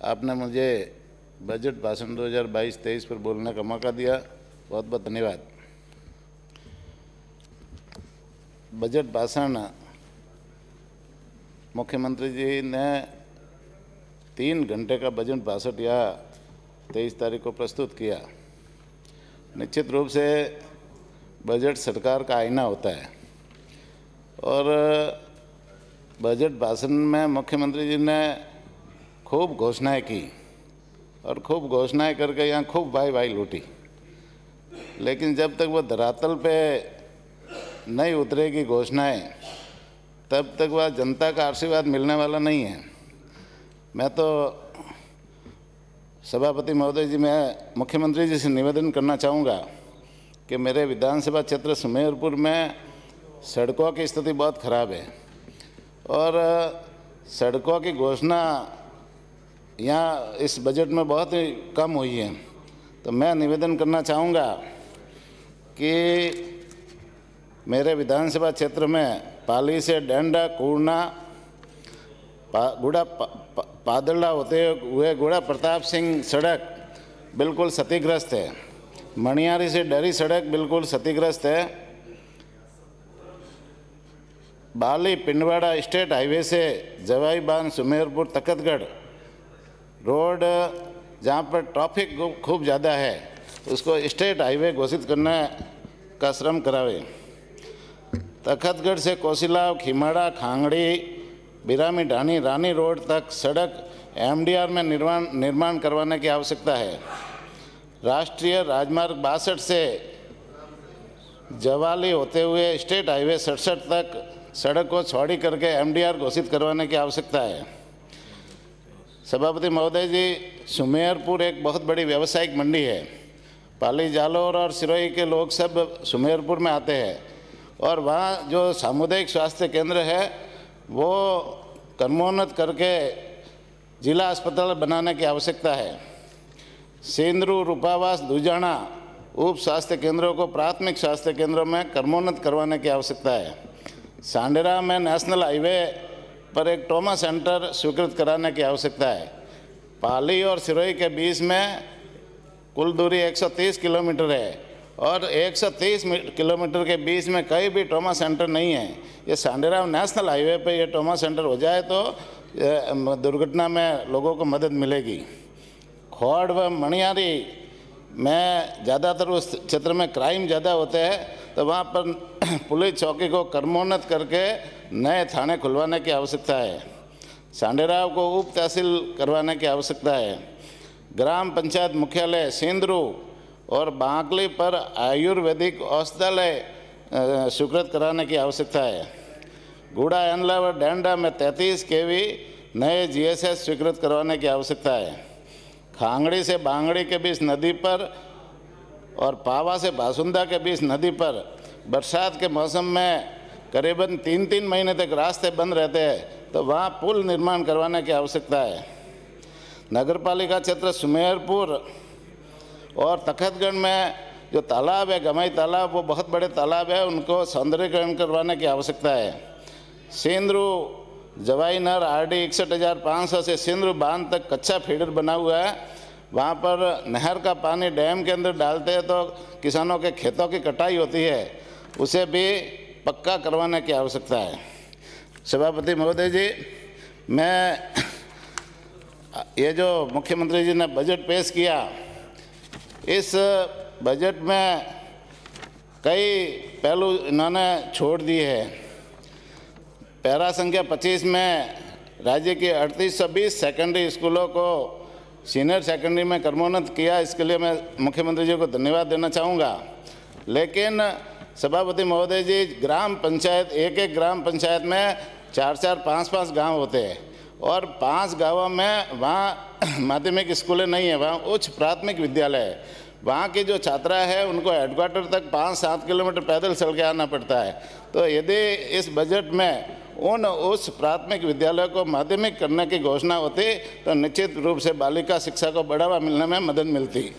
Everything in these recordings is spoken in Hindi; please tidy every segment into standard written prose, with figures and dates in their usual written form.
आपने मुझे बजट भाषण 2022-23 पर बोलने का मौका दिया, बहुत बहुत धन्यवाद। बजट भाषण मुख्यमंत्री जी ने 3 घंटे का बजट भाषण यहाँ 23 तारीख को प्रस्तुत किया। निश्चित रूप से बजट सरकार का आईना होता है और बजट भाषण में मुख्यमंत्री जी ने खूब घोषणाएं की और खूब घोषणाएं करके यहाँ खूब वाई लूटी, लेकिन जब तक वो धरातल पे नहीं उतरेगी घोषणाएं, तब तक वह जनता का आशीर्वाद मिलने वाला नहीं है। मैं तो सभापति महोदय जी, मैं मुख्यमंत्री जी से निवेदन करना चाहूँगा कि मेरे विधानसभा क्षेत्र सुमेरपुर में सड़कों की स्थिति बहुत ख़राब है और सड़कों की घोषणा यहाँ इस बजट में बहुत ही कम हुई है। तो मैं निवेदन करना चाहूँगा कि मेरे विधानसभा क्षेत्र में पाली से डेंडा कूड़ना गुड़ा पादला होते हुए गुड़ा प्रताप सिंह सड़क बिल्कुल क्षतिग्रस्त है। मणियारी से डरी सड़क बिल्कुल क्षतिग्रस्त है। बाली पिंडवाड़ा स्टेट हाईवे से जवाई बांध सुमेरपुर तखतगढ़ रोड, जहाँ पर ट्रैफिक खूब ज़्यादा है, उसको स्टेट हाईवे घोषित करने का श्रम करावे। तखतगढ़ से कोसिलाव, खिमाड़ा, खांगड़ी, बिरामी ढानी, रानी रोड तक सड़क एमडीआर में निर्माण करवाने की आवश्यकता है। राष्ट्रीय राजमार्ग 62 से जवाली होते हुए स्टेट हाईवे 67 तक सड़क को चौड़ी करके एमडीआर घोषित करवाने की आवश्यकता है। सभापति महोदय जी, सुमेरपुर एक बहुत बड़ी व्यावसायिक मंडी है। पाली, जालौर और सिरोही के लोग सब सुमेरपुर में आते हैं और वहाँ जो सामुदायिक स्वास्थ्य केंद्र है वो कर्मोन्नत करके जिला अस्पताल बनाने की आवश्यकता है। सेंद्रू, रूपावास, दुजाना उप स्वास्थ्य केंद्रों को प्राथमिक स्वास्थ्य केंद्रों में कर्मोन्नत करवाने की आवश्यकता है। सांडेरा में नेशनल हाईवे पर एक ट्रॉमा सेंटर स्वीकृत कराने की आवश्यकता है। पाली और सिरोही के बीच में कुल दूरी 130 किलोमीटर है और 130 किलोमीटर के बीच में कहीं भी ट्रॉमा सेंटर नहीं है। ये सांडेरा नेशनल हाईवे पे ये ट्रॉमा सेंटर हो जाए तो दुर्घटना में लोगों को मदद मिलेगी। खोड़ व मणियारी में ज़्यादातर उस क्षेत्र में क्राइम ज़्यादा होते हैं, तो वहाँ पर पुलिस चौकी को कर्मोन्नत करके नए थाने खुलवाने की आवश्यकता है। सांडेराव को उप तहसील करवाने की आवश्यकता है। ग्राम पंचायत मुख्यालय सेंद्रू और बांकली पर आयुर्वेदिक औषधालय स्वीकृत कराने की आवश्यकता है। गुड़ा, एनला व डेंडा में 33 केवी नए जीएसएस स्वीकृत करवाने की आवश्यकता है। खांगड़ी से बांगड़ी के बीच नदी पर और पावा से बासुंदा के बीच नदी पर बरसात के मौसम में करीबन 3-3 महीने तक रास्ते बंद रहते हैं, तो वहाँ पुल निर्माण करवाने की आवश्यकता है। नगरपालिका क्षेत्र सुमेरपुर और तखतगढ़ में जो तालाब है, गमाई तालाब, वो बहुत बड़े तालाब है, उनको सौंदर्यीकरण करवाने की आवश्यकता है। सेंद्रू जवाई नर आरडी 61,500 से सेंद्रू बांध तक कच्चा फीडर बना हुआ है। वहाँ पर नहर का पानी डैम के अंदर डालते हैं तो किसानों के खेतों की कटाई होती है, उसे भी पक्का करवाने की आवश्यकता है। सभापति महोदय जी, मैं ये जो मुख्यमंत्री जी ने बजट पेश किया, इस बजट में कई पहलू इन्होंने छोड़ दिए हैं। पैरा संख्या 25 में राज्य की 3820 सेकेंडरी स्कूलों को सीनियर सेकेंडरी में कर्मोन्नत किया, इसके लिए मैं मुख्यमंत्री जी को धन्यवाद देना चाहूँगा। लेकिन सभापति महोदय जी, ग्राम पंचायत, एक ग्राम पंचायत में 4-4, 5-5 गांव होते हैं और 5 गांवों में वहाँ माध्यमिक स्कूलें नहीं है, वहाँ उच्च प्राथमिक विद्यालय है। वहाँ की जो छात्रा है उनको हेडक्वार्टर तक 5-7 किलोमीटर पैदल चल के आना पड़ता है। तो यदि इस बजट में उस प्राथमिक विद्यालय को माध्यमिक करने की घोषणा होती तो निश्चित रूप से बालिका शिक्षा को बढ़ावा मिलने में मदद मिलती।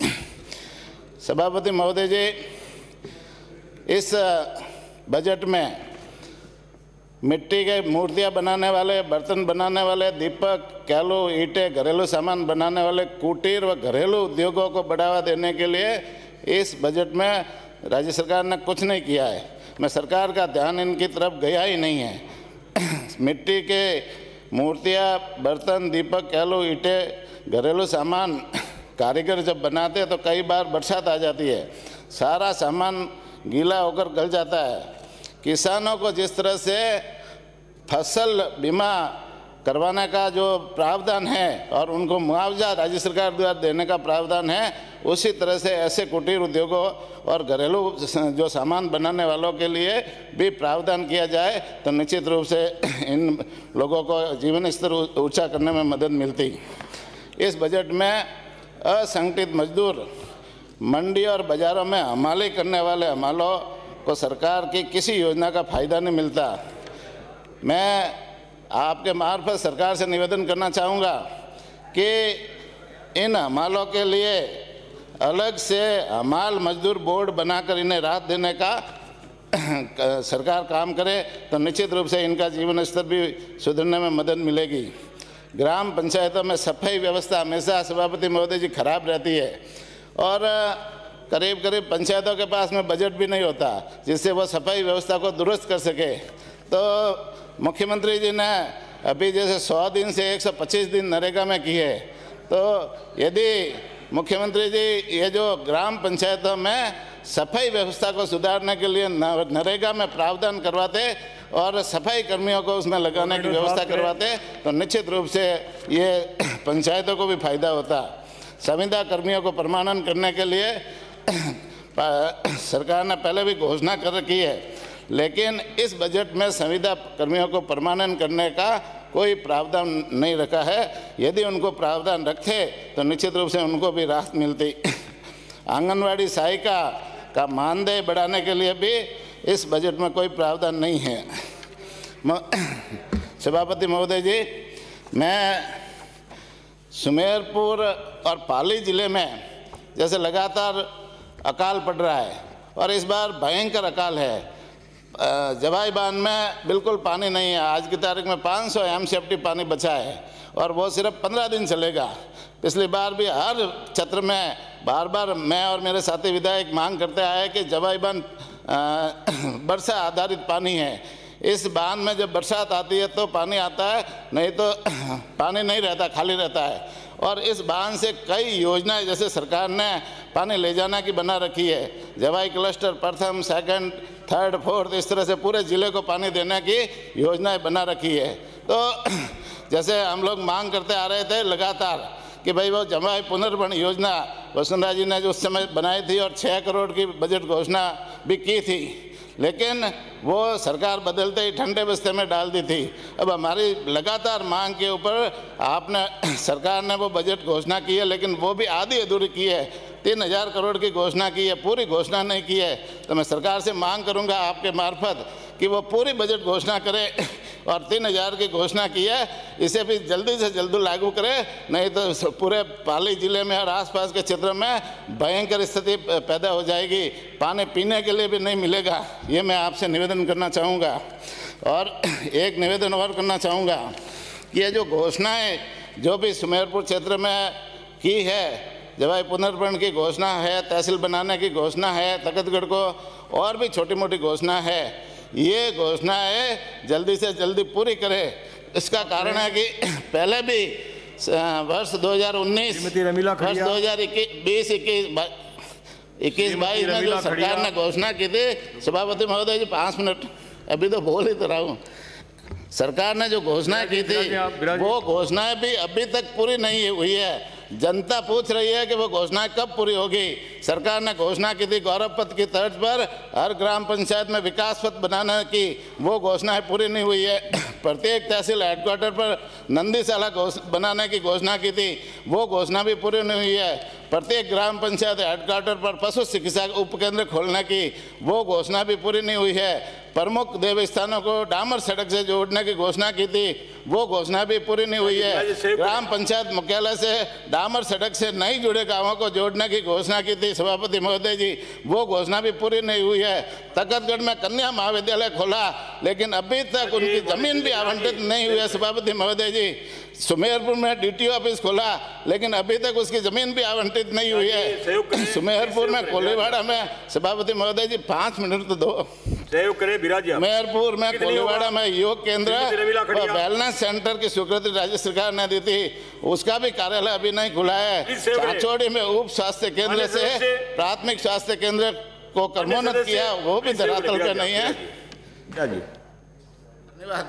सभापति महोदय जी, इस बजट में मिट्टी के मूर्तियां बनाने वाले, बर्तन बनाने वाले, दीपक, कैलू, ईंटें, घरेलू सामान बनाने वाले कुटीर व घरेलू उद्योगों को बढ़ावा देने के लिए इस बजट में राज्य सरकार ने कुछ नहीं किया है। मैं सरकार का ध्यान इनकी तरफ गया ही नहीं है। मिट्टी के मूर्तियां, बर्तन, दीपक, कैलू, ईंटें, घरेलू सामान कारीगर जब बनाते हैं तो कई बार बरसात आ जाती है, सारा सामान गीला होकर गल जाता है। किसानों को जिस तरह से फसल बीमा करवाने का जो प्रावधान है और उनको मुआवजा राज्य सरकार द्वारा देने का प्रावधान है, उसी तरह से ऐसे कुटीर उद्योगों और घरेलू जो सामान बनाने वालों के लिए भी प्रावधान किया जाए तो निश्चित रूप से इन लोगों को जीवन स्तर ऊंचा करने में मदद मिलती। इस बजट में असंगठित मजदूर, मंडी और बाज़ारों में हमाली करने वाले हमालों को सरकार की किसी योजना का फ़ायदा नहीं मिलता। मैं आपके मार्फत सरकार से निवेदन करना चाहूँगा कि इन हमालों के लिए अलग से हमाल मजदूर बोर्ड बनाकर इन्हें राहत देने का सरकार काम करे तो निश्चित रूप से इनका जीवन स्तर भी सुधरने में मदद मिलेगी। ग्राम पंचायतों में सफाई व्यवस्था हमेशा सभापति महोदय जी खराब रहती है और करीब करीब पंचायतों के पास में बजट भी नहीं होता जिससे वो सफाई व्यवस्था को दुरुस्त कर सके। तो मुख्यमंत्री जी ने अभी जैसे 100 दिन से 125 दिन नरेगा में किए, तो यदि मुख्यमंत्री जी ये जो ग्राम पंचायतों में सफाई व्यवस्था को सुधारने के लिए नरेगा में प्रावधान करवाते और सफाई कर्मियों को उसमें लगाने की व्यवस्था करवाते तो निश्चित रूप से ये पंचायतों को भी फायदा होता। संविदा कर्मियों को प्रमाणन करने के लिए सरकार ने पहले भी घोषणा कर रखी है, लेकिन इस बजट में संविदा कर्मियों को प्रमाणन करने का कोई प्रावधान नहीं रखा है। यदि उनको प्रावधान रखते तो निश्चित रूप से उनको भी राहत मिलती। आंगनवाड़ी सहायिका का मानदेय बढ़ाने के लिए भी इस बजट में कोई प्रावधान नहीं है। सभापति महोदय जी, मैं सुमेरपुर और पाली जिले में जैसे लगातार अकाल पड़ रहा है और इस बार भयंकर अकाल है। जवाई बांध में बिल्कुल पानी नहीं है। आज की तारीख में 500 एमसीएफटी पानी बचा है और वो सिर्फ 15 दिन चलेगा। पिछली बार भी हर सत्र में बार बार मैं और मेरे साथी विधायक मांग करते आए कि जवाई बांध वर्षा आधारित पानी है। इस बांध में जब बरसात आती है तो पानी आता है, नहीं तो पानी नहीं रहता, खाली रहता है। और इस बांध से कई योजनाएं जैसे सरकार ने पानी ले जाना की बना रखी है। जवाई क्लस्टर प्रथम, सेकंड, थर्ड, फोर्थ, इस तरह से पूरे ज़िले को पानी देने की योजनाएं बना रखी है। तो जैसे हम लोग मांग करते आ रहे थे लगातार कि भाई वो जवाई पुनर्भरण योजना वसुंधरा जी ने जो उस समय बनाई थी और 6 करोड़ की बजट घोषणा भी की थी, लेकिन वो सरकार बदलते ही ठंडे बस्ते में डाल दी थी। अब हमारी लगातार मांग के ऊपर आपने सरकार ने वो बजट घोषणा की है, लेकिन वो भी आधी अधूरी की है। 3000 करोड़ की घोषणा की है, पूरी घोषणा नहीं की है। तो मैं सरकार से मांग करूंगा आपके मार्फत कि वो पूरी बजट घोषणा करे और 3000 की घोषणा की है, इसे भी जल्दी से जल्दी लागू करे, नहीं तो पूरे पाली जिले में और आसपास के क्षेत्रों में भयंकर स्थिति पैदा हो जाएगी। पानी पीने के लिए भी नहीं मिलेगा। ये मैं आपसे निवेदन करना चाहूँगा। और एक निवेदन और करना चाहूँगा कि ये जो घोषणाएँ जो भी सुमेरपुर क्षेत्र में की है, जवाई पुनर्भरण की घोषणा है, तहसील बनाने की घोषणा है, तखतगढ़ को और भी छोटी मोटी घोषणा है, ये घोषणाएं जल्दी से जल्दी पूरी करे। इसका कारण है कि पहले भी वर्ष 2019, वर्ष 2020, 21, 22 में जो सरकार ने घोषणा की थी, सभापति महोदय जी 5 मिनट अभी तो बोल ही तो रहा हूँ। सरकार ने जो घोषणा की थी वो घोषणाएं भी अभी तक पूरी नहीं हुई है। जनता पूछ रही है कि वो घोषणाएं कब पूरी होगी। सरकार ने घोषणा की थी गौरव पथ की तर्ज पर हर ग्राम पंचायत में विकास पथ बनाने की, वो घोषणाएं पूरी नहीं हुई है। प्रत्येक तहसील हेडक्वार्टर पर नंदीशाला बनाने की घोषणा की थी, वो घोषणा भी पूरी नहीं हुई है। प्रत्येक ग्राम पंचायत हेडक्वार्टर पर पशु चिकित्सा उपकेंद्र खोलने की, वो घोषणा भी पूरी नहीं हुई है। प्रमुख देव स्थानों को डामर सड़क से जोड़ने की घोषणा की थी, वो घोषणा भी पूरी नहीं हुई है। ग्राम पंचायत मुख्यालय से डामर सड़क से नहीं जुड़े गांवों को जोड़ने की घोषणा की थी सभापति महोदय जी, वो घोषणा भी पूरी नहीं हुई है। तकतगढ़ में कन्या महाविद्यालय खोला, लेकिन अभी तक उनकी जमीन भी आवंटित नहीं हुई है सभापति महोदय जी। सुमेरपुर में डीटीओ ऑफिस खोला, लेकिन अभी तक उसकी जमीन भी आवंटित नहीं हुई है। सुमेरपुर में कोलीवाड़ा में सभापति महोदय जी 5 मिनट तो दो। मेहरपुर में कोलीवाड़ा में योग केंद्र और वेलनेस सेंटर की स्वीकृति राज्य सरकार ने दी थी, उसका भी कार्यालय अभी नहीं खुला है। चाचौड़ी में उप स्वास्थ्य केंद्र से प्राथमिक स्वास्थ्य केंद्र को क्रमोन्नत किया, वो भी धरातल पे नहीं है। धन्यवाद।